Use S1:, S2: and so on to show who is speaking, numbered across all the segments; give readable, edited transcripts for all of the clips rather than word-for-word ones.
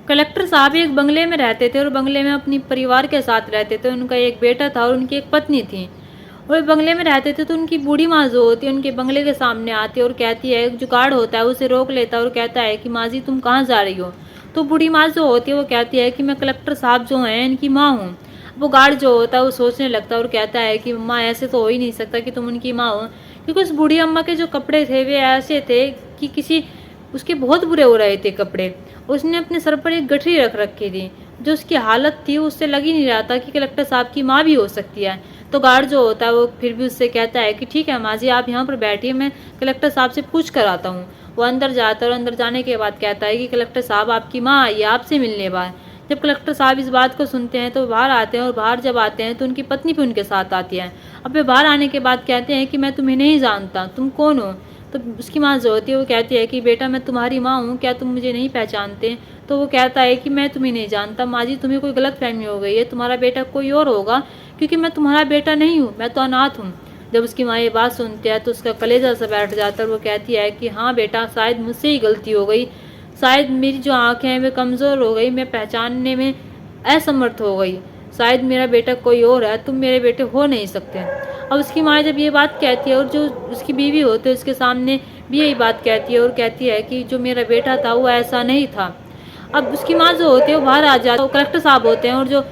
S1: Collector साहब एक बंगले में रहते थे और बंगले में अपनी परिवार के साथ रहते थे। उनका एक बेटा था और उनकी एक पत्नी थी। और बंगले में रहते थे तो उनकी बूढ़ी माँ जो होती है उनके बंगले के सामने आती है और कहती है, जो गार्ड होता है उसे रोक लेता है और कहता है कि माँ जी तुम कहाँ जा रही हो। तो बूढ़ी माँ जो होती है वो कहती है कि मैं कलेक्टर साहब जो हैं इनकी माँ हूँ। वो गार्ड जो होता है वो सोचने लगता है और कहता है कि माँ ऐसे तो हो ही नहीं सकता कि तुम उनकी माँ हो, क्योंकि उस बूढ़ी अम्मा के जो कपड़े थे वे ऐसे थे कि किसी उसके बहुत बुरे हो रहे थे कपड़े। उसने अपने सर पर एक गठरी रख रखी थी। जो उसकी हालत थी उससे लग ही नहीं रहा था कि कलेक्टर साहब की माँ भी हो सकती है। तो गार्ड जो होता है वो फिर भी उससे कहता है कि ठीक है माँ जी आप यहाँ पर बैठिए, मैं कलेक्टर साहब से पूछ कर आता हूँ। वो अंदर जाता है और अंदर जाने के बाद कहता है कि कलेक्टर साहब आपकी माँ आई है आपसे मिलने बाहर। जब कलेक्टर साहब इस बात को सुनते हैं तो बाहर आते हैं और बाहर जब आते हैं तो उनकी पत्नी भी उनके साथ आती है। अब वे बाहर आने के बाद कहते हैं कि मैं तुम्हें नहीं जानता, तुम कौन हो। तो उसकी माँ जो होती है वो कहती है कि बेटा मैं तुम्हारी माँ हूँ, क्या तुम मुझे नहीं पहचानते। तो वो कहता है कि मैं तुम्हें नहीं जानता माँ जी, तुम्हें कोई गलत फहमी हो गई है, तुम्हारा बेटा कोई और होगा, क्योंकि मैं तुम्हारा बेटा नहीं हूँ, मैं तो अनाथ हूँ। जब उसकी माँ ये बात सुनती है तो उसका कलेजा सा बैठ जाता है और वो कहती है कि हाँ बेटा शायद मुझसे ही गलती हो गई, शायद मेरी जो आँखें हैं वे कमज़ोर हो गई, मैं पहचानने में असमर्थ हो गई, शायद मेरा बेटा कोई और है, तुम मेरे बेटे हो नहीं सकते। अब उसकी माँ जब ये बात कहती है और जो उसकी बीवी होती है उसके सामने भी यही बात कहती है और कहती है कि जो मेरा बेटा था वो ऐसा नहीं था। अब उसकी माँ जो होती है वो बाहर आ जाती है, कलेक्टर साहब होते हैं और जो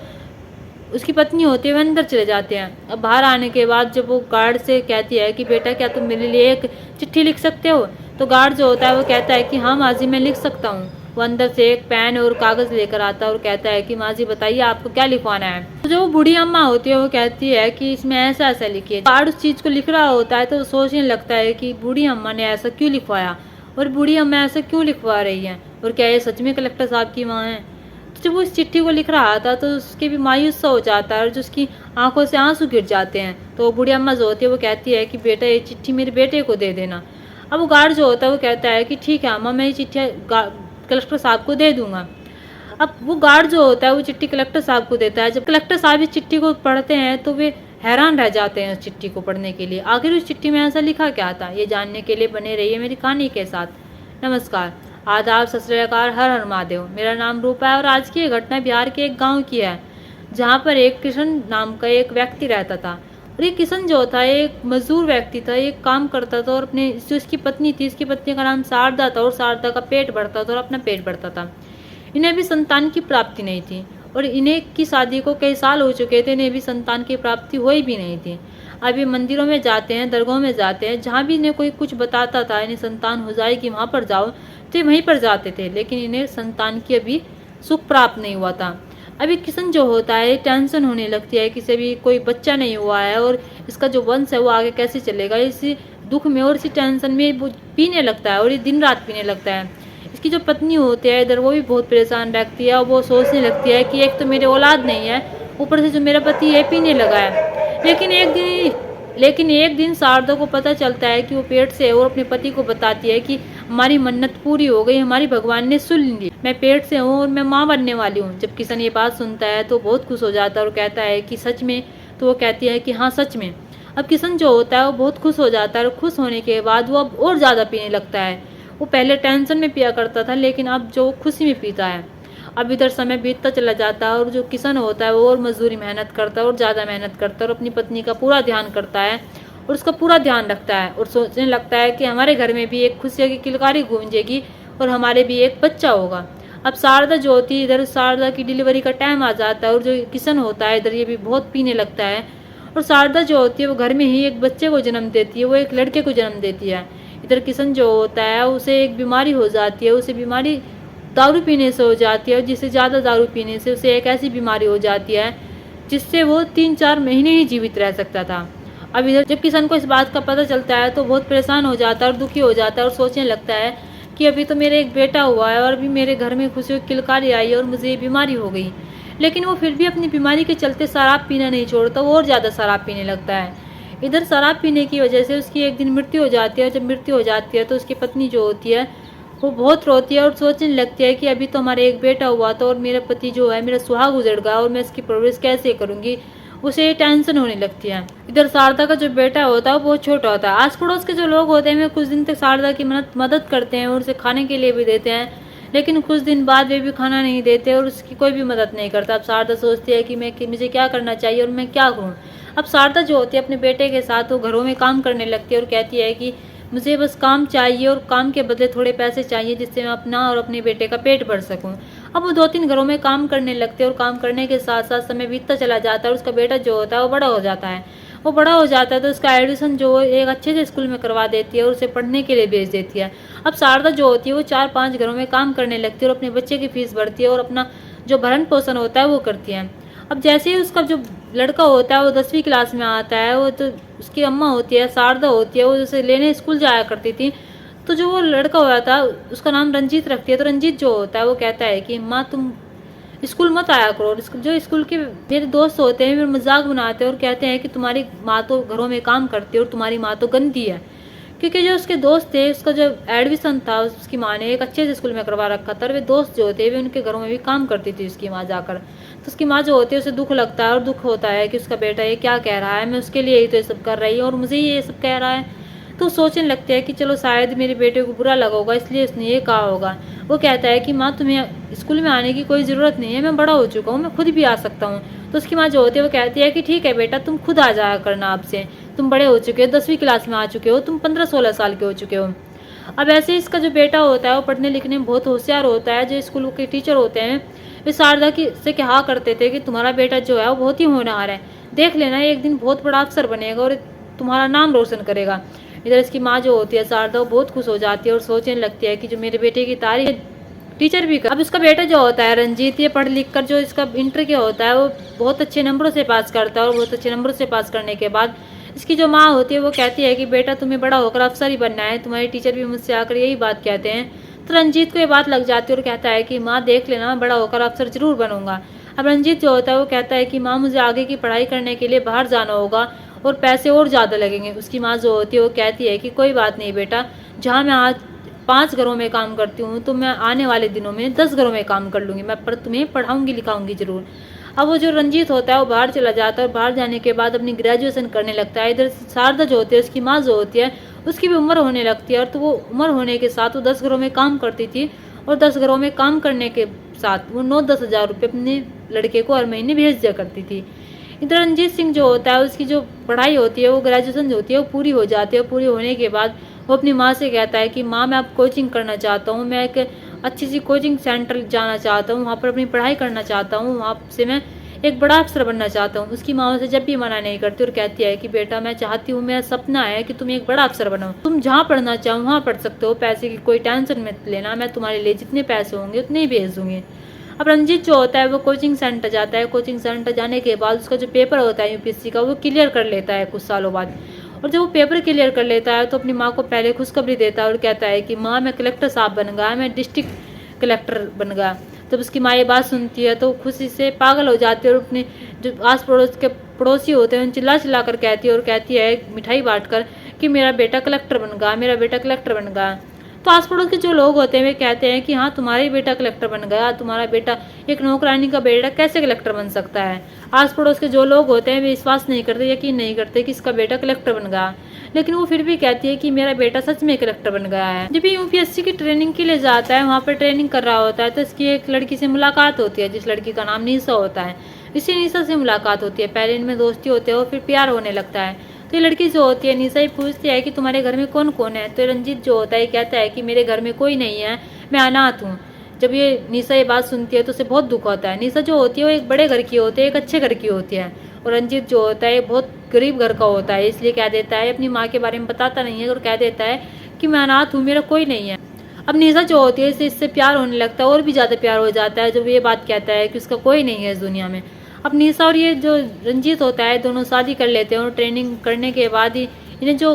S1: उसकी पत्नी होती है वह अंदर चले जाते हैं। अब बाहर आने के बाद जब वो गार्ड से कहती है कि बेटा क्या तुम मेरे लिए एक चिट्ठी लिख सकते हो, तो गार्ड जो होता है वो कहता है कि हाँ माँ जी मैं लिख सकता हूँ। वो अंदर से एक पेन और कागज़ लेकर आता है और कहता है कि माँ जी बताइए आपको क्या लिखवाना है। तो जो वो बूढ़ी अम्मा होती है वो कहती है कि इसमें ऐसा ऐसा लिखिए। गार्ड उस चीज़ को लिख रहा होता है तो वो सोचने लगता है कि बूढ़ी अम्मा ने ऐसा क्यों लिखवाया और बूढ़ी अम्मा ऐसा क्यों लिखवा रही है, और क्या ये सच में कलेक्टर साहब की माँ है। तो जब वो इस चिट्ठी को लिख रहा था तो उसके भी मायूस सा हो जाता है और जो उसकी आंखों से आंसू गिर जाते हैं। तो वो बूढ़ी अम्मा जो होती है वो कहती है कि बेटा ये चिट्ठी मेरे बेटे को दे देना। अब वो गार्ड जो होता है वो कहता है कि ठीक है अम्मा मैं ये चिट्ठी कलेक्टर साहब को दे दूंगा। अब वो गार्ड जो होता है वो चिट्ठी कलेक्टर साहब को देता है। जब कलेक्टर साहब इस चिट्ठी को पढ़ते हैं तो वे हैरान रह जाते हैं उस चिट्ठी को पढ़ने के लिए। आखिर उस चिट्ठी में ऐसा लिखा क्या था, ये जानने के लिए बने रहिए मेरी कहानी के साथ। नमस्कार, आदाब, सत श्री अकाल, हर हर महादेव। मेरा नाम रूपा है और आज की ये घटना बिहार के एक गांव की है जहाँ पर एक किशन नाम का एक व्यक्ति रहता था। और ये किशन जो था एक मजदूर व्यक्ति था, एक काम करता था और अपने जो इसकी पत्नी थी, इसकी पत्नी का नाम शारदा था और शारदा का पेट भरता था और अपना पेट भरता था। इन्हें भी संतान की प्राप्ति नहीं थी और इन्हें की शादी को कई साल हो चुके थे, इन्हें भी संतान की प्राप्ति हुई भी नहीं थी। अब ये मंदिरों में जाते हैं, दरगाहों में जाते हैं, जहाँ भी इन्हें कोई कुछ बताता था इन्हें संतान हो जाएगी वहाँ पर जाओ, तो ये वहीं पर जाते थे, लेकिन इन्हें संतान की अभी सुख प्राप्त नहीं हुआ था। अभी किशन जो होता है टेंशन होने लगती है कि अभी कोई बच्चा नहीं हुआ है और इसका जो वंश है वो आगे कैसे चलेगा। इसी दुख में और इसी टेंशन में वो पीने लगता है और ये दिन रात पीने लगता है। इसकी जो पत्नी होती है इधर वो भी बहुत परेशान रहती है और वो सोचने लगती है कि एक तो मेरे औलाद नहीं है, ऊपर से जो मेरा पति है पीने लगा है। लेकिन एक दिन शारदा को पता चलता है कि वो पेट से है और अपने पति को बताती है कि हमारी मन्नत पूरी हो गई, हमारी भगवान ने सुन ली, मैं पेट से हूँ और मैं माँ बनने वाली हूँ। जब किशन ये बात सुनता है तो बहुत खुश हो जाता है और कहता है कि सच में। तो वो कहती है कि हाँ सच में। अब किशन जो होता है वो बहुत खुश हो जाता है और खुश होने के बाद वो अब और ज़्यादा पीने लगता है। वो पहले टेंशन में पिया करता था लेकिन अब जो खुशी में पीता है। अब इधर समय बीतता चला जाता है और जो किशन होता है वो और मजदूरी मेहनत करता है और ज़्यादा मेहनत करता है और अपनी पत्नी का पूरा ध्यान करता है और उसका पूरा ध्यान रखता है और सोचने लगता है कि हमारे घर में भी एक खुशियों की किलकारी गूंजेगी और हमारे भी एक बच्चा होगा। अब शारदा जो होती है इधर शारदा की डिलीवरी का टाइम आ जाता है और जो किशन होता है इधर ये भी बहुत पीने लगता है और शारदा जो होती है वो घर में ही एक बच्चे को जन्म देती है, वो एक लड़के को जन्म देती है। इधर किशन जो होता है उसे एक बीमारी हो जाती है, उसे बीमारी दारू पीने से हो जाती है और जिससे ज़्यादा दारू पीने से उसे एक ऐसी बीमारी हो जाती है जिससे वो 3-4 महीने ही जीवित रह सकता था। अब इधर जब किशन को इस बात का पता चलता है तो बहुत परेशान हो जाता है और दुखी हो जाता है और सोचने लगता है कि अभी तो मेरे एक बेटा हुआ है और अभी मेरे घर में खुशियों की किलकारी आई है और मुझे ये बीमारी हो गई। लेकिन वो फिर भी अपनी बीमारी के चलते शराब पीना नहीं छोड़ता, वो और ज़्यादा शराब पीने लगता है। इधर शराब पीने की वजह से उसकी एक दिन मृत्यु हो जाती है और जब मृत्यु हो जाती है तो उसकी पत्नी जो होती है वो बहुत रोती है और सोचने लगती है कि अभी तो हमारा एक बेटा हुआ था और मेरा पति जो है मेरा सुहाग उजड़ गया और मैं इसकी परवरिश कैसे करूंगी, उसे टेंशन होने लगती है। इधर शारदा का जो बेटा होता है वो बहुत छोटा होता है। आस पड़ोस के जो लोग होते हैं वे कुछ दिन तक शारदा की मदद करते हैं और उसे खाने के लिए भी देते हैं, लेकिन कुछ दिन बाद वे भी खाना नहीं देते और उसकी कोई भी मदद नहीं करता। अब शारदा सोचती है कि मुझे क्या करना चाहिए और मैं क्या करूँ। अब शारदा जो होती है अपने बेटे के साथ वो घरों में काम करने लगती है और कहती है कि मुझे बस काम चाहिए और काम के बदले थोड़े पैसे चाहिए जिससे मैं अपना और अपने बेटे का पेट भर सकूं। अब वो 2-3 घरों में काम करने लगते हैं और काम करने के साथ साथ समय बीतता चला जाता है और उसका बेटा जो होता है वो बड़ा हो जाता है। वो बड़ा हो जाता है तो उसका एडमिशन जो है एक अच्छे से स्कूल में करवा देती है और उसे पढ़ने के लिए भेज देती है। अब शारदा जो होती है वो 4-5 घरों में काम करने लगती है और अपने बच्चे की फीस भरती है और अपना जो भरण पोषण होता है वो करती है। अब जैसे ही उसका जो लड़का होता है वो 10वीं क्लास में आता है, वो तो उसकी अम्मा होती है शारदा होती है, वो उसे लेने स्कूल जाया करती थी। तो जो वो लड़का हुआ था उसका नाम रंजीत रखती है। तो रंजीत जो होता है वो कहता है कि माँ तुम स्कूल मत आया करो। जो स्कूल के मेरे दोस्त होते हैं मेरे मजाक बनाते हैं और कहते हैं कि तुम्हारी माँ तो घरों में काम करती है और तुम्हारी माँ तो गंदी है। क्योंकि जो उसके दोस्त थे उसका जो एडमिशन था उसकी माँ ने एक अच्छे से स्कूल में करवा रखा था और वे दोस्त जो होते वे उनके घरों में भी काम करती थी उसकी माँ जाकर। तो उसकी माँ जो होती है उसे दुख लगता है और दुख होता है कि उसका बेटा ये क्या कह रहा है, मैं उसके लिए ही तो ये सब कर रही हूँ और मुझे ये सब कह रहा है। तो सोचने लगते हैं कि चलो शायद मेरे बेटे को बुरा लगा होगा इसलिए उसने ये कहा होगा। वो कहता है कि माँ तुम्हें स्कूल में आने की कोई ज़रूरत नहीं है, मैं बड़ा हो चुका हूँ, मैं खुद भी आ सकता हूँ। तो उसकी माँ जो होती है वो कहती है कि ठीक है बेटा तुम खुद आ जाया करना, आपसे तुम बड़े हो चुके हो, 10वीं क्लास में आ चुके हो, तुम 15-16 साल के हो चुके हो। अब ऐसे इसका जो बेटा होता है वो पढ़ने लिखने में बहुत होशियार होता है। जो स्कूल के टीचर होते हैं वे शारदा की से कहा करते थे कि तुम्हारा बेटा जो है वो बहुत ही होनहार है, देख लेना एक दिन बहुत बड़ा अफसर बनेगा और तुम्हारा नाम रोशन करेगा। इधर इसकी माँ जो होती है शारदा वो बहुत खुश हो जाती है और सोचने लगती है कि जो मेरे बेटे की तारीफ टीचर भी कर। अब इसका बेटा जो होता है रंजीत ये पढ़ लिख कर जो इसका इंटर किया होता है वो बहुत अच्छे नंबरों से पास करता है और बहुत अच्छे नंबरों से पास करने के बाद इसकी जो माँ होती है वो कहती है कि बेटा तुम्हें बड़ा होकर अफसर ही बनना है, तुम्हारे टीचर भी मुझसे आकर यही बात कहते हैं। तो रंजीत को ये बात लग जाती है और कहता है कि माँ देख लेना मैं बड़ा होकर अफसर जरूर बनूंगा। अब रंजीत जो होता है वो कहता है कि माँ मुझे आगे की पढ़ाई करने के लिए बाहर जाना होगा और पैसे और ज़्यादा लगेंगे। उसकी माँ जो होती है वो कहती है कि कोई बात नहीं बेटा, जहाँ मैं आज 5 घरों में काम करती हूँ तो मैं आने वाले दिनों में 10 घरों में काम कर लूँगी, मैं तुम्हें पढ़ाऊँगी लिखाऊँगी ज़रूर। अब वो जो रंजीत होता है वो बाहर चला जाता है और बाहर जाने के बाद अपनी ग्रेजुएशन करने लगता है। इधर शारदा जो होती है उसकी माँ जो होती है उसकी भी उम्र होने लगती है और तो वो उम्र होने के साथ वो 10 घरों में काम करती थी और 10 घरों में काम करने के साथ वो 9-10 हज़ार रुपये अपने लड़के को हर महीने भेज दिया करती थी। इधर रंजीत सिंह जो होता है उसकी जो पढ़ाई होती है वो ग्रेजुएशन जो होती है वो पूरी हो जाती है। पूरी होने के बाद वो अपनी माँ से कहता है कि माँ मैं अब कोचिंग करना चाहता हूँ, मैं एक अच्छी सी कोचिंग सेंटर जाना चाहता हूँ, वहाँ पर अपनी पढ़ाई करना चाहता हूँ, वहाँ से मैं एक बड़ा अफसर बनना चाहता हूँ। उसकी माँ उसे जब भी मना नहीं करती और कहती है कि बेटा मैं चाहती हूँ, मेरा सपना है कि तुम एक बड़ा अफसर बनो, तुम जहाँ पढ़ना चाहो वहाँ पढ़ सकते हो, पैसे की कोई टेंशन मत लेना, मैं तुम्हारे लिए जितने पैसे होंगे उतने ही भेज दूँगी। अब रंजीत जो होता है वो कोचिंग सेंटर जाता है। कोचिंग सेंटर जाने के बाद उसका जो पेपर होता है यूपीएससी का वो क्लियर कर लेता है कुछ सालों बाद। और जब वो पेपर क्लियर कर लेता है तो अपनी माँ को पहले खुशखबरी देता है और कहता है कि माँ मैं कलेक्टर साहब बन गया, मैं डिस्ट्रिक्ट कलेक्टर बन गया। जब उसकी माँ ये बात सुनती है तो खुशी से पागल हो जाती है और अपने जो आस पड़ोस के पड़ोसी होते हैं उन चिल्ला चिल्ला कर कहती है और कहती है मिठाई बांट कर कि मेरा बेटा कलेक्टर बन गया, मेरा बेटा कलेक्टर बन गया। तो आस पड़ोस के जो लोग होते हैं वे कहते हैं कि हाँ तुम्हारा ही बेटा कलेक्टर बन गया, तुम्हारा बेटा एक नौकरानी का बेटा कैसे कलेक्टर बन सकता है। आस पड़ोस के जो लोग होते हैं वे विश्वास नहीं करते, यकीन नहीं करते कि इसका बेटा कलेक्टर बन गया, लेकिन वो फिर भी कहती है कि मेरा बेटा सच में कलेक्टर बन गया है। जब ये यूपीएससी की ट्रेनिंग के लिए जाता है, वहाँ पर ट्रेनिंग कर रहा होता है तो इसकी एक लड़की से मुलाकात होती है जिस लड़की का नाम निशा होता है। इसी निशा से मुलाकात होती है, पहले इनमें दोस्ती होती है और फिर प्यार होने लगता है। तो ये लड़की जो होती है निशा ही पूछती है कि तुम्हारे घर में कौन कौन है। तो रंजीत जो होता है कहता है कि मेरे घर में कोई नहीं है, मैं अनाथ हूँ। जब ये निशा ये बात सुनती है तो उसे बहुत दुख होता है। निशा जो होती है वो एक बड़े घर की होती है, एक अच्छे घर की होती है, और रंजीत जो होता है बहुत गरीब घर का होता है, इसलिए कह देता है, अपनी माँ के बारे में बताता नहीं है और कह देता है कि मैं अनाथ हूँ, मेरा कोई नहीं है। अब निशा जो होती है इससे प्यार होने लगता है और भी ज़्यादा प्यार हो जाता है जब ये बात कहता है कि उसका कोई नहीं है इस दुनिया में। अब निशा और ये जो रंजीत होता है दोनों शादी कर लेते हैं और ट्रेनिंग करने के बाद ही इन्हें जो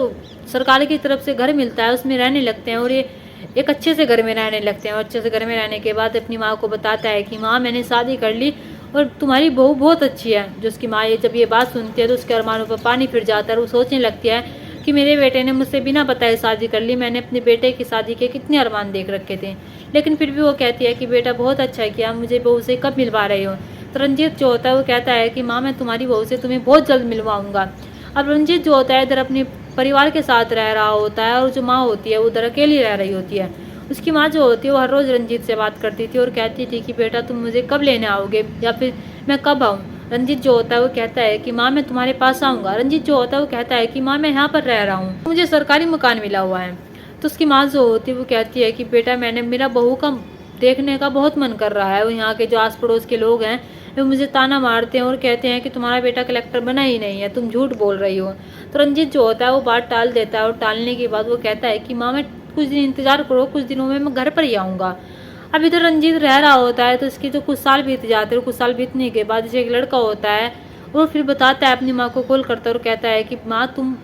S1: सरकार की तरफ से घर मिलता है उसमें रहने लगते हैं और ये एक अच्छे से घर में रहने लगते हैं। और अच्छे से घर में रहने के बाद अपनी माँ को बताता है कि माँ मैंने शादी कर ली और तुम्हारी बहू बहुत अच्छी है। जो उसकी माँ ये जब ये बात सुनती है तो उसके अरमानों पर पानी फिर जाता है और वो सोचने लगती है कि मेरे बेटे ने मुझसे बिना बताए शादी कर ली, मैंने अपने बेटे की शादी के कितने अरमान देख रखे थे, लेकिन फिर भी वो कहती है कि बेटा बहुत अच्छा किया, मुझे बहू से कब मिलवा रहे हो। तो रंजीत जो होता है वो कहता है कि माँ मैं तुम्हारी बहू से तुम्हें बहुत जल्द मिलवाऊंगा। अब रंजीत जो होता है इधर अपने परिवार के साथ रह रहा होता है और जो माँ होती है वो उधर अकेली रह रही होती है। उसकी माँ जो होती है वो हर रोज़ रंजीत से बात करती थी और कहती थी कि बेटा तुम मुझे कब लेने आओगे या फिर मैं कब आऊँ। रंजीत जो होता है वो कहता है कि माँ मैं तुम्हारे पास आऊँगा। रंजीत जो होता है वो कहता है कि माँ मैं यहाँ पर रह रहा हूँ, मुझे सरकारी मकान मिला हुआ है। तो उसकी माँ जो होती है वो कहती है कि बेटा मैंने मेरा बहू का देखने का बहुत मन कर रहा है। वो यहाँ के जो आस पड़ोस के लोग हैं वो मुझे ताना मारते हैं और कहते हैं कि तुम्हारा बेटा कलेक्टर बना ही नहीं है, तुम झूठ बोल रही हो। तो रंजीत जो होता है वो बात टाल देता है और टालने के बाद वो कहता है कि माँ मैं कुछ दिन इंतजार करो, कुछ दिनों में मैं घर पर ही आऊँगा। अब इधर रंजीत रह रहा होता है तो इसके जो कुछ साल बीत जाते हैं और कुछ साल बीतने के बाद इसे एक लड़का होता है और फिर बताता है अपनी माँ को कॉल करता है और कहता है कि माँ तुम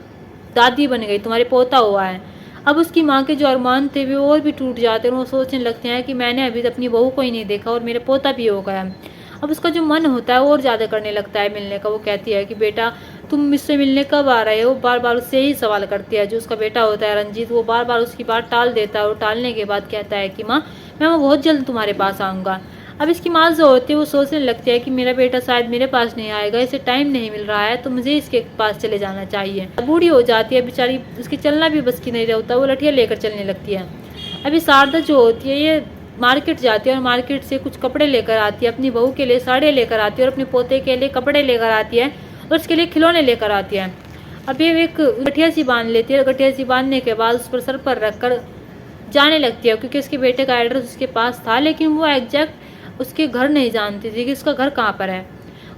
S1: दादी बन गई, तुम्हारे पोता हुआ है। अब उसकी माँ के जो अरमान थे वे और भी टूट जाते हैं और वो सोचने लगते हैं कि मैंने अभी अपनी बहू को ही नहीं देखा और मेरा पोता भी हो गया। अब उसका जो मन होता है वो और ज़्यादा करने लगता है मिलने का। वो कहती है कि बेटा तुम मुझसे मिलने कब आ रहे हो, बार बार उससे ही सवाल करती है। जो उसका बेटा होता है रंजीत वो बार बार उसकी बात टाल देता है और टालने के बाद कहता है कि माँ मैं बहुत जल्द तुम्हारे पास आऊँगा। अब इसकी माँ जो होती है वो सोचने लगती है कि मेरा बेटा शायद मेरे पास नहीं आएगा, इसे टाइम नहीं मिल रहा है तो मुझे इसके पास चले जाना चाहिए। बूढ़ी हो जाती है बेचारी, उसकी चलना भी बस की नहीं रहता, वो लठिया लेकर चलने लगती है। अभी शारदा जो होती है ये मार्केट जाती है और मार्केट से कुछ कपड़े लेकर आती है, अपनी बहू के लिए साड़ियाँ लेकर आती है और अपने पोते के लिए कपड़े लेकर आती है और उसके लिए खिलौने लेकर आती है। अभी एक गठिया सी बांध लेती है, गठिया सी बांधने के बाद उस पर सर पर रखकर जाने लगती है क्योंकि उसके बेटे का एड्रेस उसके पास था लेकिन वो एग्जैक्ट उसके घर नहीं जानती थी कि उसका घर कहाँ पर है।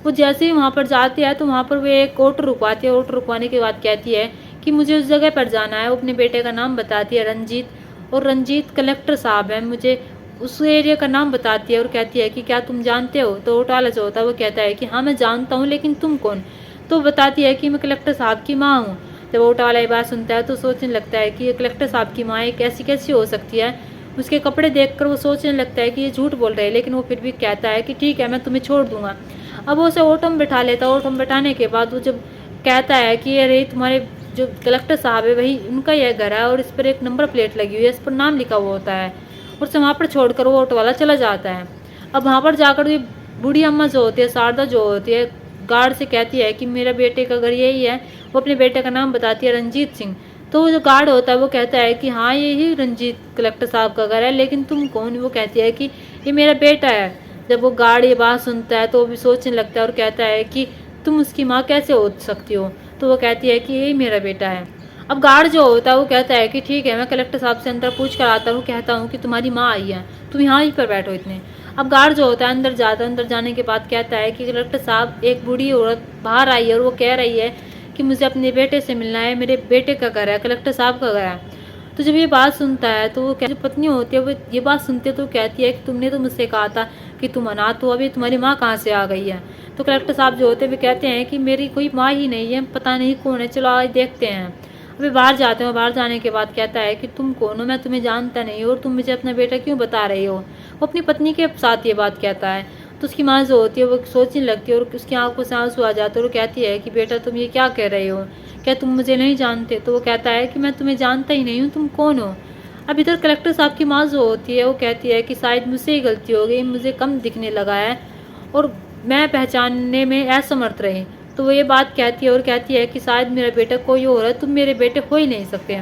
S1: वो जैसे ही वहाँ पर जाती है तो वहाँ पर वो एक ऑटो रुकवाती है। ऑटो रुकवाने के बाद कहती है कि मुझे उस जगह पर जाना है। वो अपने बेटे का नाम बताती है रंजीत, और रंजीत कलेक्टर साहब है, मुझे उस एरिया का नाम बताती है और कहती है कि क्या तुम जानते हो। तो ऑटो वाला जो होता है वो कहता है कि हाँ मैं जानता हूँ लेकिन तुम कौन। तो बताती है कि मैं कलेक्टर साहब की माँ हूँ। जब ऑटो वाला ये बात सुनता है तो सोचने लगता है कि ये कलेक्टर साहब की माँ एक ऐसी कैसी हो सकती है। उसके कपड़े देखकर वो सोचने लगता है कि ये झूठ बोल रहे हैं, लेकिन वो फिर भी कहता है कि ठीक है मैं तुम्हें छोड़ दूंगा। अब वो उसे ऑटो में बैठा लेता है। ऑटो में बैठाने के बाद वो जब कहता है कि अरे तुम्हारे जो कलेक्टर साहब है वही उनका यह घर है और इस पर एक नंबर प्लेट लगी हुई है, इस पर नाम लिखा हुआ होता है, और उसे वहाँ पर छोड़कर वो ऑटो वाला चला जाता है। अब वहाँ पर जाकर ये बूढ़ी अम्मा जो होती है, शारदा जो होती है, गार्ड से कहती है कि मेरा बेटे का घर यही है। वो अपने बेटे का नाम बताती है रंजीत सिंह। तो वो जो गार्ड होता है वो कहता है कि हाँ यही रंजीत कलेक्टर साहब का घर है, लेकिन तुम कौन। वो कहती है कि ये मेरा बेटा है। जब वो गार्ड ये बात सुनता है तो वो भी सोचने लगता है और कहता है कि तुम उसकी माँ कैसे हो सकती हो। तो वो कहती है कि यही मेरा बेटा है। अब गार्ड जो होता है वो कहता है कि ठीक है मैं कलेक्टर साहब से अंदर पूछ कर आता हूँ, कहता हूँ कि तुम्हारी माँ आई है, तुम यहाँ ही पर बैठो इतने। अब गार्ड जो होता है अंदर जाता है। अंदर जाने के बाद कहता है कि कलेक्टर साहब एक बूढ़ी औरत बाहर आई है और वो कह रही है कि मुझे अपने बेटे से मिलना है, मेरे बेटे का घर है, कलेक्टर साहब का घर है। तो जब ये बात सुनता है तो वो जो पत्नी होती है वो ये बात सुनती है तो कहती है कि तुमने तो मुझसे कहा था कि तुम अनाथ हो, अभी तुम्हारी माँ कहाँ से आ गई है। तो कलेक्टर साहब जो होते हैं वे कहते हैं कि मेरी कोई माँ ही नहीं है, पता नहीं कौन है, चलो आज देखते हैं। अभी बाहर जाते हो। बाहर जाने के बाद कहता है कि तुम कौन हो, मैं तुम्हें जानता नहीं और तुम मुझे अपना बेटा क्यों बता रही हो। वो अपनी पत्नी के साथ ये बात कहता है। तो उसकी माँ जो होती है वो सोचने लगती है और उसकी आंखों से आंसू आ जाते हैं और कहती है कि बेटा तुम ये क्या कह रहे हो, क्या तुम मुझे नहीं जानते। तो वो कहता है कि मैं तुम्हें जानता ही नहीं हूँ, तुम कौन हो। अब इधर कलेक्टर साहब की माँ जो होती है वो कहती है कि शायद मुझसे ही गलती हो गई, मुझे कम दिखने लगा है और मैं पहचानने में असमर्थ रही। तो वो ये बात कहती है और कहती है कि शायद मेरा बेटा कोई और है, तुम मेरे बेटे हो ही नहीं सकते।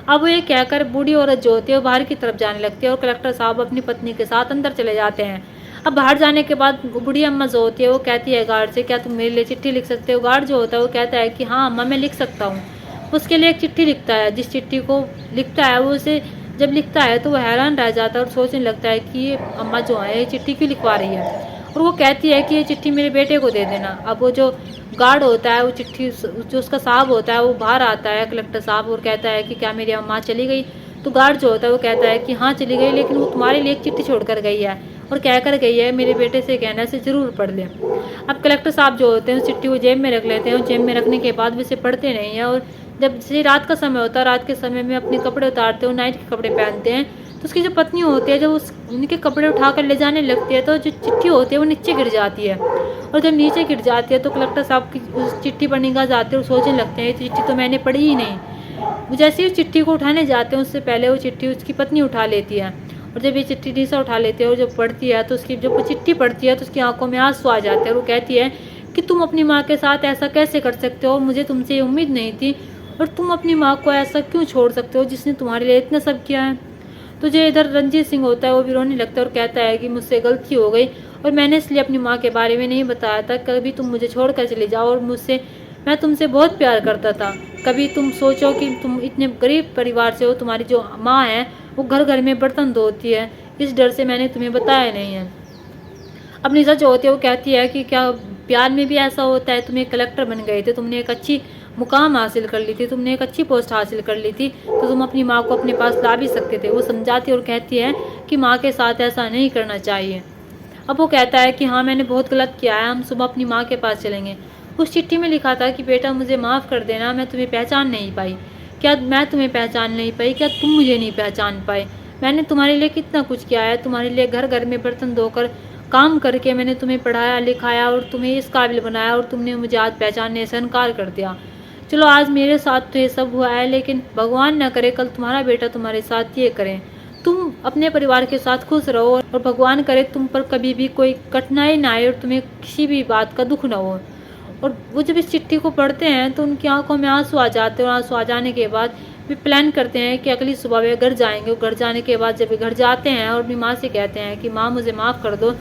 S1: अब वो ये कहकर बूढ़ी औरत जो होती है वो बाहर की तरफ जाने लगती है और कलेक्टर साहब अपनी पत्नी के साथ अंदर चले जाते हैं। अब बाहर जाने के बाद बूढ़ी अम्मा जो होती है वो कहती है गार्ड से, क्या तुम मेरे लिए चिट्ठी लिख सकते हो। गार्ड जो होता है वो कहता है कि हाँ अम्मा मैं लिख सकता हूँ। उसके लिए एक चिट्ठी लिखता है। जिस चिट्ठी को लिखता है वो उसे जब लिखता है तो वो हैरान रह जाता है और सोचने लगता है कि ये अम्मा जो है ये चिट्ठी क्यों लिखवा रही है। और वो कहती है कि ये चिट्ठी मेरे बेटे को दे देना। अब वो जो गार्ड होता है वो चिट्ठी जो उसका साहब होता है वो बाहर आता है कलेक्टर साहब और कहता है कि क्या मेरी अम्मा चली गई। तो गार्ड जो होता है वो कहता है कि हाँ चली गई, लेकिन वो तुम्हारे लिए एक चिट्ठी छोड़ कर गई है और कह कर गई है मेरे बेटे से कहना से ज़रूर पढ़ ले। अब कलेक्टर साहब जो होते हैं उस चिट्ठी को जेब में रख लेते हैं और जेब में रखने के बाद भी इसे पढ़ते नहीं हैं। और जब से रात का समय होता है, रात के समय में अपने कपड़े उतारते हैं और नाइट के कपड़े पहनते हैं। तो उसकी जो पत्नी होती है जब उनके कपड़े उठा कर ले जाने लगती है तो जो चिट्ठी होती है वो नीचे गिर जाती है। और जब नीचे गिर जाती है तो कलेक्टर साहब की उस चिट्ठी पर निगाह जाती है और सोचने लगते हैं ये चिट्ठी तो मैंने पढ़ी ही नहीं। वो जैसे ही उस चिट्ठी को उठाने जाते हैं उससे पहले वो चिट्ठी उसकी पत्नी उठा लेती है। और जब ये चिट्ठी नीसा उठा लेती है और जब पढ़ती है तो उसकी जब वो चिट्ठी पढ़ती है तो उसकी आंखों में आंसू आ जाते हैं और वो कहती है कि तुम अपनी माँ के साथ ऐसा कैसे कर सकते हो, मुझे तुमसे ये उम्मीद नहीं थी, और तुम अपनी माँ को ऐसा क्यों छोड़ सकते हो जिसने तुम्हारे लिए इतना सब किया है। तो जो इधर रंजीत सिंह होता है वो भी रोने लगता है और कहता है कि मुझसे गलती हो गई और मैंने इसलिए अपनी माँ के बारे में नहीं बताया था, कभी तुम मुझे छोड़कर चले जाओ और मैं तुमसे बहुत प्यार करता था। कभी तुम सोचो कि तुम इतने गरीब परिवार से हो, तुम्हारी जो माँ है वो घर घर में बर्तन धोती है, इस डर से मैंने तुम्हें बताया नहीं है। अपनी सच होती है वो कहती है कि क्या प्यार में भी ऐसा होता है, तुम एक कलेक्टर बन गए थे, तुमने एक अच्छी मुकाम हासिल कर ली थी, तुमने एक अच्छी पोस्ट हासिल कर ली थी, तो तुम अपनी माँ को अपने पास ला भी सकते थे। वो समझाती और कहती है कि माँ के साथ ऐसा नहीं करना चाहिए। अब वो कहता है कि हाँ मैंने बहुत गलत किया है, हम सुबह अपनी माँ के पास चलेंगे। उस चिट्ठी में लिखा था कि बेटा मुझे माफ़ कर देना, मैं तुम्हें पहचान नहीं पाई। क्या मैं तुम्हें पहचान नहीं पाई? क्या तुम मुझे नहीं पहचान पाए? मैंने तुम्हारे लिए कितना कुछ किया है, तुम्हारे लिए घर घर में बर्तन धोकर काम करके मैंने तुम्हें पढ़ाया लिखाया और तुम्हें इस काबिल बनाया, और तुमने मुझे आज पहचानने से इनकार कर दिया। चलो आज मेरे साथ तो ये सब हुआ है, लेकिन भगवान न करे कल तुम्हारा बेटा तुम्हारे साथ ये करे। तुम अपने परिवार के साथ खुश रहो और भगवान करे तुम पर कभी भी कोई कठिनाई ना आए और तुम्हें किसी भी बात का दुख न हो। और वो जब इस चिट्ठी को पढ़ते हैं तो उनकी आंखों में आंसू आ जाते हैं, और आंसू आ जाने के बाद वे प्लान करते हैं कि अगली सुबह वे घर जाएंगे। घर जाने के बाद जब वे घर जाते हैं और अपनी माँ से कहते हैं कि माँ मुझे माफ़ कर दो,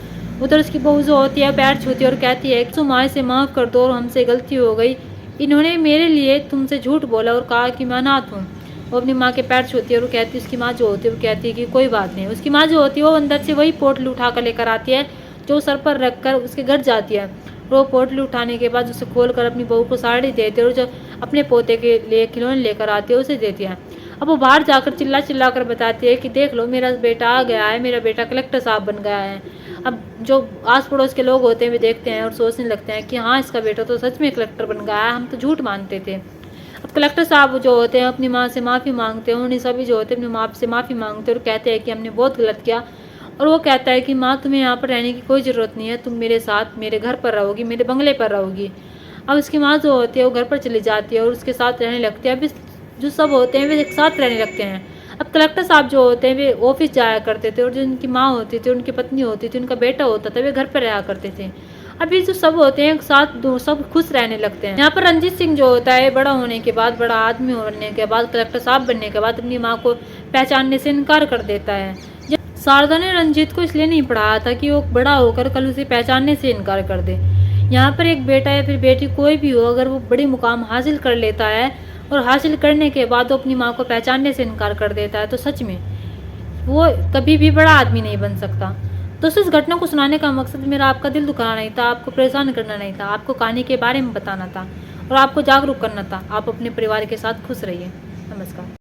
S1: उधर उसकी बहू जो होती है पैर छूती है और कहती है कि माँ से माफ़ कर दो और हमसे गलती हो गई, इन्होंने मेरे लिए तुमसे झूठ बोला और कहा कि मैं अनाथ हूँ। वो अपनी माँ के पैर छूती है और कहती है, उसकी माँ जो होती है वो कहती है कि कोई बात नहीं। उसकी माँ जो होती है वो अंदर से वही पोटली उठा कर लेकर आती है जो सर पर रख कर उसके घर जाती है। वो पोटली उठाने के बाद उसे खोल कर अपनी बहू को साड़ी देती है और जो अपने पोते के लिए खिलौने लेकर आती है उसे देती है। अब वो बाहर जाकर चिल्ला कर बताती है कि देख लो मेरा बेटा आ गया है, मेरा बेटा कलेक्टर साहब बन गया है। अब जो आस पड़ोस के लोग होते हैं वे देखते हैं और सोचने लगते हैं कि हाँ इसका बेटा तो सच में कलेक्टर बन गया है, हम तो झूठ मानते थे। अब कलेक्टर साहब जो होते हैं अपनी माँ से माफ़ी मांगते हैं, उन्हें सभी जो होते हैं अपनी माँ से माफ़ी मांगते हैं और कहते हैं कि हमने बहुत गलत किया। और वो कहता है कि माँ तुम्हें यहाँ पर रहने की कोई ज़रूरत नहीं है, तुम मेरे साथ मेरे घर पर रहोगी, मेरे बंगले पर रहोगी। अब उसकी माँ जो होती है वो घर पर चली जाती है और उसके साथ रहने लगती है। अब जो सब होते हैं वे एक साथ रहने लगते हैं। अब कलेक्टर साहब जो होते हैं वे ऑफिस जाया करते थे और जो उनकी माँ होती थी, उनकी पत्नी होती थी, उनका बेटा होता था, वे घर पर रहा करते थे। अभी जो सब होते हैं एक साथ सब खुश रहने लगते हैं। यहाँ पर रंजीत सिंह जो होता है बड़ा होने के बाद, बड़ा आदमी होने के बाद, कलेक्टर साहब बनने के बाद अपनी माँ को पहचानने से इनकार कर देता है। शारदा ने रंजीत को इसलिए नहीं पढ़ाया था कि वो बड़ा होकर कल उसे पहचानने से इनकार कर दे। यहाँ पर एक बेटा या फिर बेटी कोई भी हो, अगर वो बड़ी मुकाम हासिल कर लेता है और हासिल करने के बाद वो अपनी माँ को पहचानने से इनकार कर देता है, तो सच में वो कभी भी बड़ा आदमी नहीं बन सकता। दोस्तों इस घटना को सुनाने का मकसद मेरा आपका दिल दुखाना नहीं था, आपको परेशान करना नहीं था, आपको कहानी के बारे में बताना था और आपको जागरूक करना था। आप अपने परिवार के साथ खुश रहिए। नमस्कार।